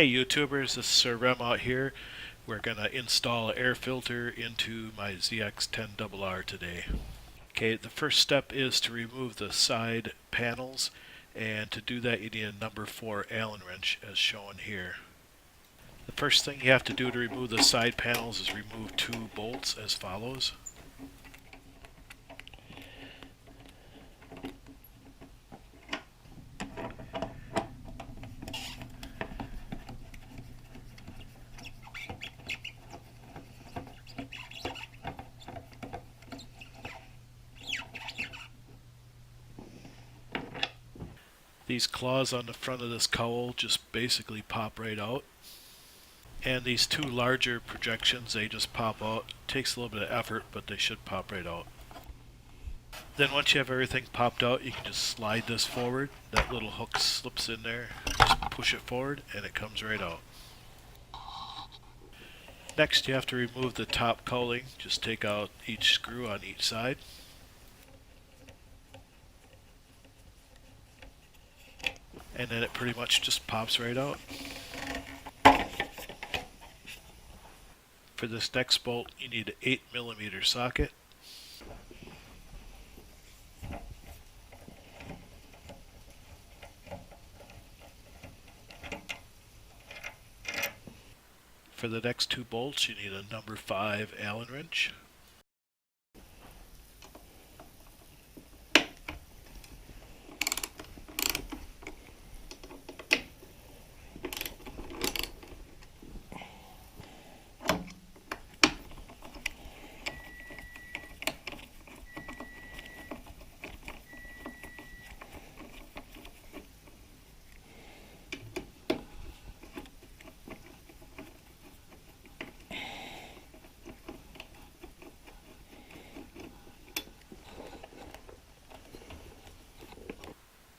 Hey YouTubers, this is Sir Rem out here. We're going to install an air filter into my ZX10RR today. Okay, the first step is to remove the side panels, and to do that you need a number 4 Allen wrench as shown here. The first thing you have to do to remove the side panels is remove 2 bolts as follows. These claws on the front of this cowl just basically pop right out. And these 2 larger projections, they just pop out. It takes a little bit of effort, but they should pop right out. Then once you have everything popped out, you can just slide this forward. That little hook slips in there. Just push it forward and it comes right out. Next you have to remove the top cowling. Just take out each screw on each side. And then it pretty much just pops right out. For this next bolt you need an 8mm socket. For the next 2 bolts you need a number 5 Allen wrench.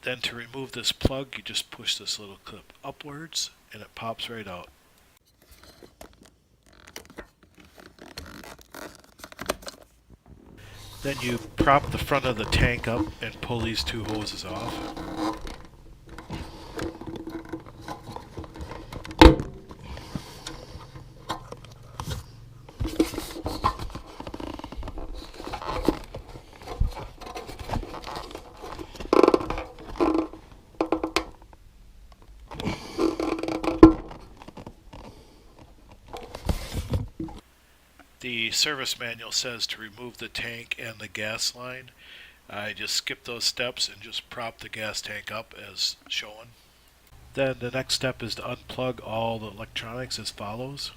Then to remove this plug, you just push this little clip upwards and it pops right out. Then you prop the front of the tank up and pull these 2 hoses off. The service manual says to remove the tank and the gas line. I just skipped those steps and just prop the gas tank up as shown. Then the next step is to unplug all the electronics as follows.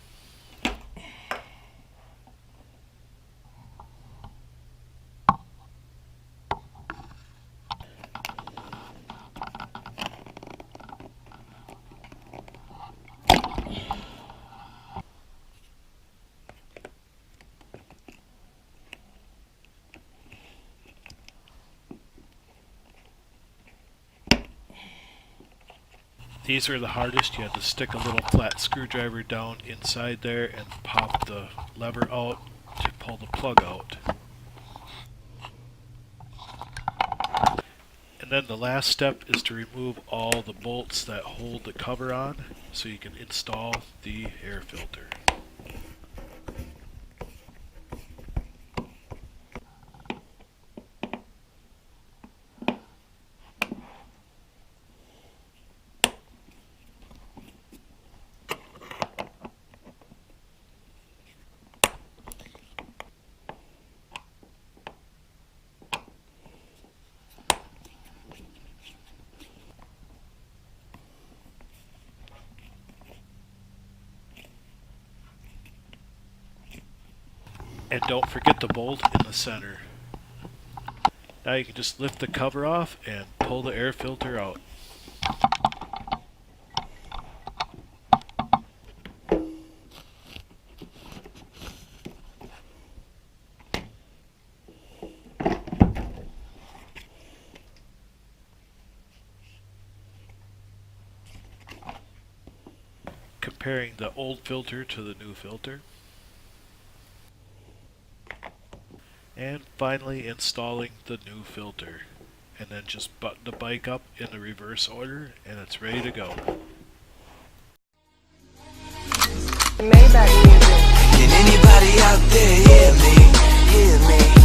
These are the hardest. You have to stick a little flat screwdriver down inside there and pop the lever out to pull the plug out. And then the last step is to remove all the bolts that hold the cover on so you can install the air filter. And don't forget the bolt in the center. Now you can just lift the cover off and pull the air filter out. Comparing the old filter to the new filter. And finally installing the new filter. And then just button the bike up in the reverse order and it's ready to go. Maybach music. Can anybody out there hear me? Hear me?